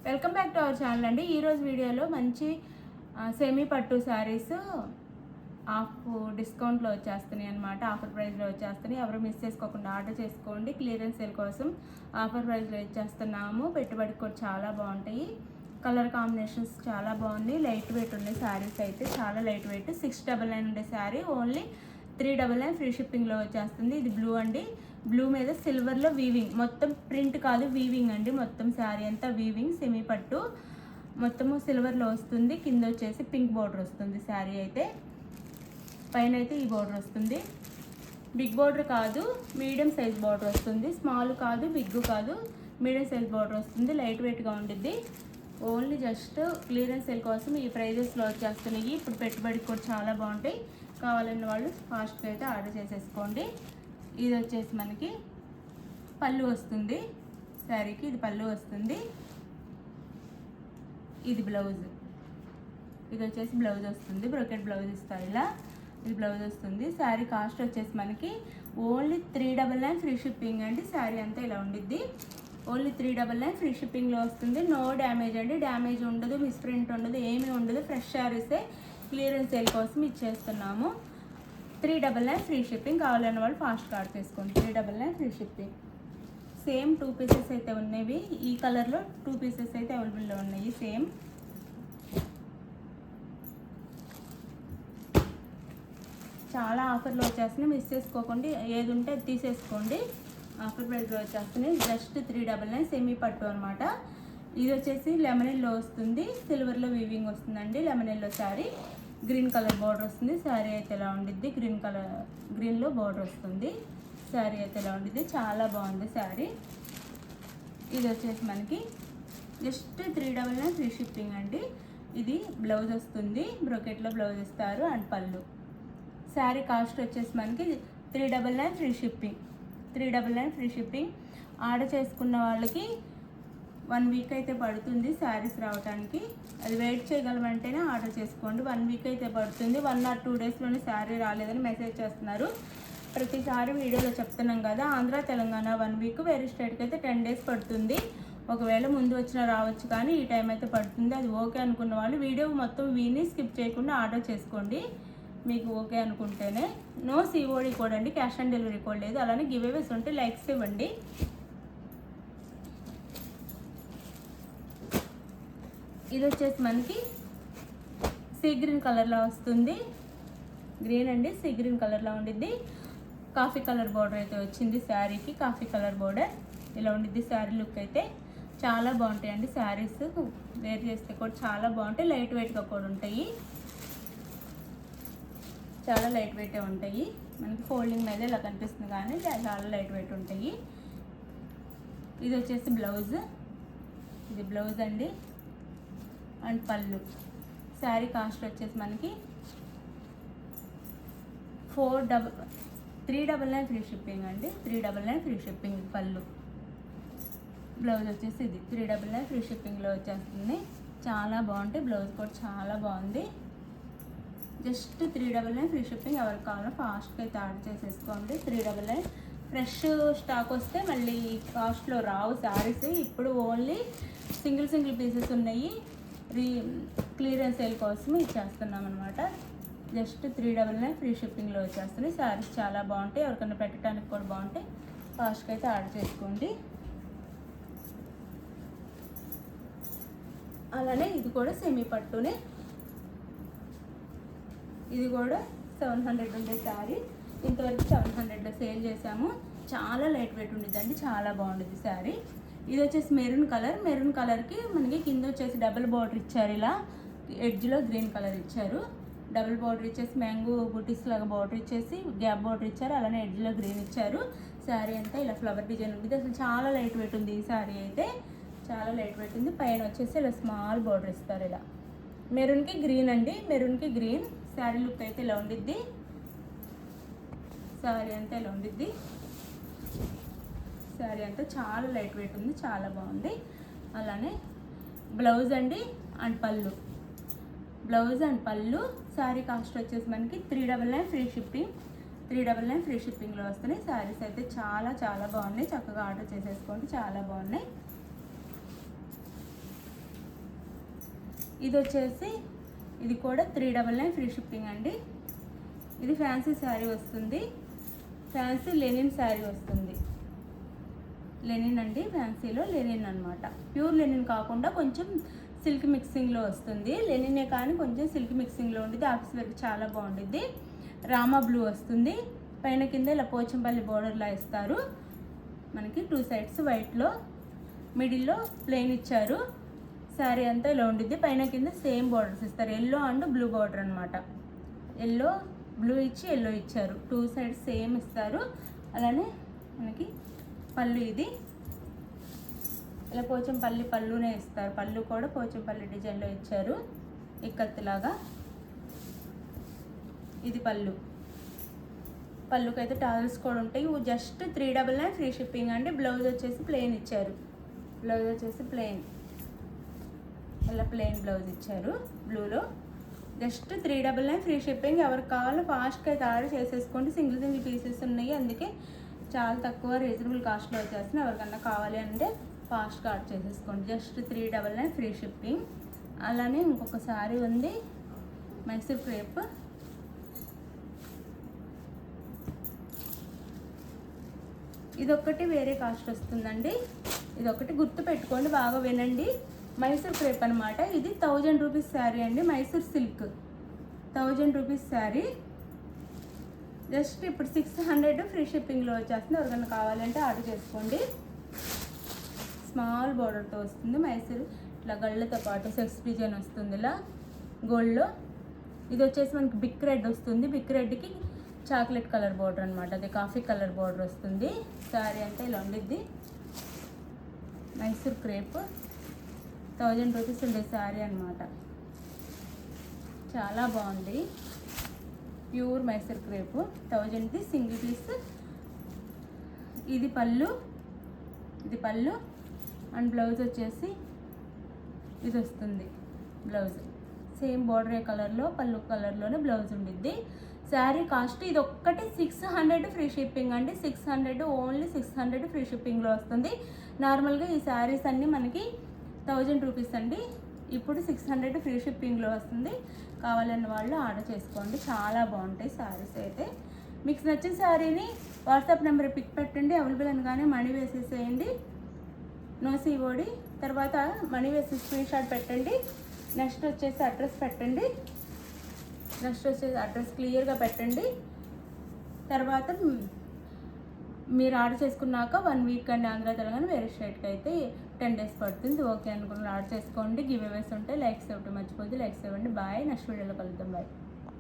Welcome back to our channel అండి. ఈరోజు వీడియోలో మంచి సెమీ పట్టు శారీస్ ఆఫ్ డిస్కౌంట్లో వచ్చేస్తున్నాయి అనమాట. ఆఫర్ ప్రైస్లో వచ్చేస్తున్నాయి. ఎవరు మిస్ చేసుకోకుండా ఆర్డర్ చేసుకోండి. క్లియరెన్స్ సేల్ కోసం ఆఫర్ ప్రైస్లో ఇచ్చేస్తున్నాము. పెట్టుబడికి కూడా చాలా బాగుంటాయి. కలర్ కాంబినేషన్స్ చాలా బాగున్నాయి. లైట్ వెయిట్ ఉన్నాయి శారీస్ అయితే, చాలా లైట్ వెయిట్. 699 ఉండే శారీ ఓన్లీ 399 ఫ్రీ షిప్పింగ్లో వచ్చేస్తుంది. ఇది బ్లూ అండి. బ్లూ మీద సిల్వర్లో వీవింగ్, మొత్తం ప్రింట్ కాదు వీవింగ్ అండి. మొత్తం శారీ అంతా వీవింగ్, సెమీ పట్టు మొత్తము సిల్వర్లో వస్తుంది. కింద వచ్చేసి పింక్ బార్డర్ వస్తుంది శారీ అయితే. పైన అయితే ఈ బార్డర్ వస్తుంది. బిగ్ బార్డర్ కాదు, మీడియం సైజ్ బార్డర్ వస్తుంది. స్మాల్ కాదు, బిగ్ కాదు, మీడియం సైజ్ బార్డర్ వస్తుంది. లైట్ వెయిట్గా ఉండిద్ది. ఓన్లీ జస్ట్ క్లియరెన్స్ సేల్ కోసం ఈ ప్రైజెస్లో వచ్చేస్తున్నాయి. ఇప్పుడు పెట్టుబడికి కూడా చాలా బాగుంటాయి. కావాలన్న వాళ్ళు ఫాస్ట్గా అయితే ఆర్డర్ చేసేసుకోండి. ఇది వచ్చేసి మనకి పళ్ళు వస్తుంది శారీకి. ఇది పళ్ళు వస్తుంది. ఇది బ్లౌజ్. ఇది వచ్చేసి బ్లౌజ్ వస్తుంది. బ్రోకెట్ బ్లౌజ్ ఇస్తారు ఇలా. ఇది బ్లౌజ్ వస్తుంది. శారీ కాస్ట్ వచ్చేసి మనకి ఓన్లీ 399 ఫ్రీ షిప్పింగ్ అండి. శారీ అంతా ఇలా ఉండిద్ది. ఓన్లీ 399 ఫ్రీ షిప్పింగ్లో వస్తుంది. నో డ్యామేజ్ అండి. డ్యామేజ్ ఉండదు, మిస్ప్రింట్ ఉండదు, ఏమీ ఉండదు. ఫ్రెష్ శారీసే క్లియరెన్స్ సేల్ కోసం ఇచ్చేస్తున్నాము. 399 ఫ్రీ షిప్పింగ్. కావాలన్న వాళ్ళు ఫాస్ట్ ఆర్డర్ చేసుకోండి. 399 ఫ్రీ షిప్పింగ్. సేమ్ 2 పీసెస్ అయితే ఉన్నవి. ఈ కలర్లో 2 పీసెస్ అయితే అవైలబుల్లో ఉన్నాయి. సేమ్ చాలా ఆఫర్లో వచ్చేస్తున్నాయి. మిస్ చేసుకోకండి. ఏది ఉంటే అది తీసేసుకోండి. ఆఫర్ ప్రైస్లో వచ్చేస్తున్నాయి. జస్ట్ 399 సెమీ పట్టు అనమాట. ఇది వచ్చేసి లెమన్ ఎల్లో వస్తుంది. సిల్వర్లో వీవింగ్ వస్తుందండి. Lemon yellow sari. Green colour border వస్తుంది. శారీ అయితే ఎలా ఉండిద్ది, గ్రీన్లో బార్డర్ వస్తుంది. శారీ అయితే ఎలా ఉండిద్ది, చాలా బాగుంది శారీ. ఇది వచ్చేసి మనకి జస్ట్ 399 ఫ్రీ షిప్పింగ్ అండి. ఇది బ్లౌజ్ వస్తుంది. బ్రోకెట్లో బ్లౌజ్ ఇస్తారు అండ్ పళ్ళు. శారీ కాస్ట్ వచ్చేసి మనకి 399 free shipping. 399 free shipping. Order చేసుకున్న వాళ్ళకి 1 వీక్ అయితే పడుతుంది శారీస్ రావడానికి. అది వెయిట్ చేయగలమంటేనే ఆర్డర్ చేసుకోండి. 1 వీక్ అయితే పడుతుంది. 1 or 2 డేస్లోనే శారీ రాలేదని మెసేజ్ చేస్తున్నారు. ప్రతిసారి వీడియోలో చెప్తున్నాం కదా. ఆంధ్ర తెలంగాణ 1 వీక్, వేరే స్టేట్కి అయితే 10 డేస్ పడుతుంది. ఒకవేళ ముందు వచ్చినా రావచ్చు, కానీ ఈ టైం అయితే పడుతుంది. అది ఓకే అనుకున్న వాళ్ళు వీడియో మొత్తం విని స్కిప్ చేయకుండా ఆర్డర్ చేసుకోండి. మీకు ఓకే అనుకుంటేనే. నో సిఓడి కోడ్ అండి, క్యాష్ ఆన్ డెలివరీ కోడ్ లేదు. అలానే గివ్ అవేస్ ఉంటే లైక్స్ ఇవ్వండి. ఇది వచ్చేసి మనకి సీ గ్రీన్ కలర్లో వస్తుంది. గ్రీన్ అండి, సీ గ్రీన్ కలర్లో ఉండిద్ది. కాఫీ కలర్ బార్డర్ అయితే వచ్చింది శారీకి. కాఫీ కలర్ బార్డర్ ఇలా ఉండిద్ది. శారీ లుక్ అయితే చాలా బాగుంటాయండి. శారీస్ వేర్ చేస్తే కూడా చాలా బాగుంటాయి. లైట్ వెయిట్గా కూడా ఉంటాయి. చాలా లైట్ వెయిటే ఉంటాయి. మనకి ఫోల్డింగ్ మీద ఇలా కనిపిస్తుంది, కానీ చాలా లైట్ వెయిట్ ఉంటాయి. ఇది వచ్చేసి బ్లౌజ్. ఇది బ్లౌజ్ అండి అండ్ పళ్ళు. శారీ కాస్ట్ వచ్చేసి మనకి 399 ఫ్రీ షిప్పింగ్ అండి. 399 ఫ్రీ షిప్పింగ్. పళ్ళు. బ్లౌజ్ వచ్చేసి ఇది 399 ఫ్రీ షిప్పింగ్లో వచ్చేస్తుంది. చాలా బాగుంటాయి. బ్లౌజ్ కూడా చాలా బాగుంది. Just 399 free shipping. ఎవరికి కావాలో ఫాస్ట్గా అయితే ఆర్డర్ చేసేసుకోండి. 399 ఫ్రెష్ స్టాక్ వస్తే మళ్ళీ కాస్ట్లో రావు శారీస్. ఇప్పుడు ఓన్లీ సింగిల్ పీసెస్ ఉన్నాయి. క్లియరెన్స్ సేల్ కోసం ఇచ్చేస్తున్నాం అనమాట. జస్ట్ 399 ఫ్రీ షిప్పింగ్లో వచ్చేస్తున్నాయి. శారీస్ చాలా బాగుంటాయి. ఎవరికైనా పెట్టడానికి కూడా బాగుంటాయి. ఫాస్ట్గా అయితే ఆర్డర్ చేసుకోండి. అలానే ఇది కూడా సెమీ పట్టునే. ఇది కూడా 700 ఉండే శారీ. ఇంతవరకు 700లో సేల్ చేసాము. చాలా లైట్ వెయిట్ ఉండిద్దండి. చాలా బాగుంటుంది శారీ. ఇది వచ్చేసి మెరూన్ కలర్. మెరూన్ కలర్కి మనకి కింద వచ్చేసి డబుల్ బార్డర్ ఇచ్చారు. ఇలా ఎడ్జ్లో గ్రీన్ కలర్ ఇచ్చారు. డబుల్ బార్డర్ ఇచ్చేసి మ్యాంగో బుటీస్ లాగా బార్డర్ ఇచ్చేసి గ్యాప్ బార్డర్ ఇచ్చారు. అలానే ఎడ్జ్లో గ్రీన్ ఇచ్చారు. శారీ అంతా ఇలా ఫ్లవర్ డిజైన్ ఉంటుంది. అసలు చాలా లైట్ వెయిట్ ఉంది ఈ శారీ అయితే. చాలా లైట్ వెయిట్ ఉంది. పైన వచ్చేసి ఇలా స్మాల్ బార్డర్ ఇస్తారు. ఇలా మెరూన్కి గ్రీన్ అండి. మెరూన్కి గ్రీన్. శారీ లుక్ అయితే ఇలా ఉండిద్ది. శారీ అంతా ఇలా ఉండిద్ది. శారీ అంతా చాలా లైట్ వెయిట్ ఉంది. చాలా బాగుంది. అలానే బ్లౌజ్ అండి అండ్ పళ్ళు. బ్లౌజ్ అండ్ పళ్ళు. శారీ కాస్ట్ వచ్చేసి మనకి 399 ఫ్రీ షిప్పింగ్. 399 ఫ్రీ షిప్పింగ్లో వస్తున్నాయి. శారీస్ అయితే చాలా బాగున్నాయి. చక్కగా ఆర్డర్ చేసేసుకోండి. చాలా బాగున్నాయి. ఇది వచ్చేసి ఇది కూడా 399 ఫ్రీ షిప్పింగ్ అండి. ఇది ఫ్యాన్సీ శారీ వస్తుంది, ఫ్యాన్సీ లెనిన్ శారీ వస్తుంది. లెనిన్ అండి, ఫ్యాన్సీలో లెనిన్ అనమాట. ప్యూర్ లెనిన్ కాకుండా కొంచెం సిల్క్ మిక్సింగ్లో వస్తుంది. లెనినే కానీ కొంచెం సిల్క్ మిక్సింగ్లో ఉంటుంది. ఆఫీస్ వరకు చాలా బాగుంటుంది. రామా బ్లూ వస్తుంది. పైన కింద ఇలా పోచంపల్లి బోర్డర్లా ఇస్తారు. మనకి 2 సైడ్స్ వైట్లో, మిడిల్లో ప్లెయిన్ ఇచ్చారు. శారీ అంతా ఇలా ఉంటుంది. పైన కింద సేమ్ బోర్డర్స్ ఇస్తారు. ఎల్లో అండ్ బ్లూ బోర్డర్ అనమాట. ఎల్లో బ్లూ ఇచ్చి ఎల్లో ఇచ్చారు. 2 సైడ్స్ సేమ్ ఇస్తారు. అలానే మనకి పళ్ళు ఇది ఇలా పోచంపల్లి పళ్ళునే ఇస్తారు. పళ్ళు కూడా పోచంపల్లి డిజైన్లో ఇచ్చారు, ఇక్కత్తులాగా. ఇది పళ్ళు. పళ్ళుకైతే టాజల్స్ కూడా ఉంటాయి. జస్ట్ 399 ఫ్రీ షిప్పింగ్ అండి. బ్లౌజ్ వచ్చేసి ప్లెయిన్ ఇచ్చారు. బ్లౌజ్ వచ్చేసి ప్లెయిన్, ఇలా ప్లెయిన్ బ్లౌజ్ ఇచ్చారు బ్లూలో. Just 399 free shipping. ఎవరికి కావాలో ఫాస్ట్గా అయితే ఆర్డర్ చేసేసుకోండి. సింగిల్ పీసెస్ ఉన్నాయి, అందుకే చాలా తక్కువ రీజనబుల్ కాస్ట్లో వచ్చేస్తున్నాయి. ఎవరికన్నా కావాలి అంటే ఫాస్ట్గా ఆర్డర్ చేసేసుకోండి. Just 399 free shipping. అలానే ఇంకొక శారీ ఉంది, మైసూర్ క్రేప్. ఇదొక్కటి వేరే కాస్ట్ వస్తుందండి. ఇదొకటి గుర్తు పెట్టుకోండి, బాగా వినండి. మైసూర్ క్రేప్ అనమాట. ఇది 1000 రూపీస్ శారీ అండి. Mysore silk 1000 rupees sari. Just ఇప్పుడు 600 ఫ్రీ షిప్పింగ్లో వచ్చేస్తుంది. ఎవరికైనా కావాలంటే ఆర్డర్ చేసుకోండి. స్మాల్ బోర్డర్తో వస్తుంది. మైసూర్ ఇట్లా గళ్ళతో పాటు సెక్స్ డిజైన్ వస్తుంది ఇలా గోల్డ్లో. ఇది వచ్చేసి మనకి బిక్ రెడ్ వస్తుంది. బిక్ రెడ్కి చాక్లెట్ కలర్ బోర్డర్ అనమాట. అది కాఫీ కలర్ బోర్డర్ వస్తుంది. శారీ అంతా ఇలా ఉండిద్ది. మైసూర్ క్రేప్ 1000 రూపీస్ ఉండే శారీ అనమాట. చాలా బాగుంది. ప్యూర్ మైసూర్ క్రేప్ 1000ది సింగిల్ పీస్. ఇది పళ్ళు, ఇది పళ్ళు అండ్ బ్లౌజ్ వచ్చేసి ఇది వస్తుంది. బ్లౌజ్ సేమ్ బోర్డర్ కలర్లో, పళ్ళు కలర్లోనే బ్లౌజ్ ఉండిద్ది. శారీ కాస్ట్ ఇది ఒక్కటి 600 ఫ్రీ షిప్పింగ్ అండి. 600, ఓన్లీ 600 ఫ్రీ షిప్పింగ్లో వస్తుంది. నార్మల్గా ఈ శారీస్ అన్నీ మనకి 1000 రూపీస్ అండి. ఇప్పుడు 600 ఫ్రీ షిప్పింగ్లో వస్తుంది. కావాలన్న వాళ్ళు ఆర్డర్ చేసుకోండి. చాలా బాగుంటాయి శారీస్ అయితే. మీకు నచ్చిన శారీని వాట్సాప్ నెంబర్ పిక్ పెట్టండి. అవైలబుల్ అనగానే మనీ వేసేసేయండి. No COD. తర్వాత మనీ వేసి స్క్రీన్ షాట్ పెట్టండి. నెక్స్ట్ వచ్చేసి అడ్రస్ పెట్టండి. నెక్స్ట్ వచ్చేసి అడ్రస్ క్లియర్గా పెట్టండి. తర్వాత మీరు ఆర్డర్ చేసుకున్నాక 1 వీక్ అండి. ఆంధ్ర తెలంగాణ వేరే స్టేట్కి అయితే 10 డేస్ పడుతుంది. ఓకే అనుకున్న ఆర్డర్ చేసుకోండి. గివ్ అవేస్ ఉంటాయి. లైక్స్ ఇవ్వటం మర్చిపోద్ది. లైక్స్ ఇవ్వండి. బాయ్. నెక్స్ట్ వీడియోలో కలుద్దాం. బాయ్.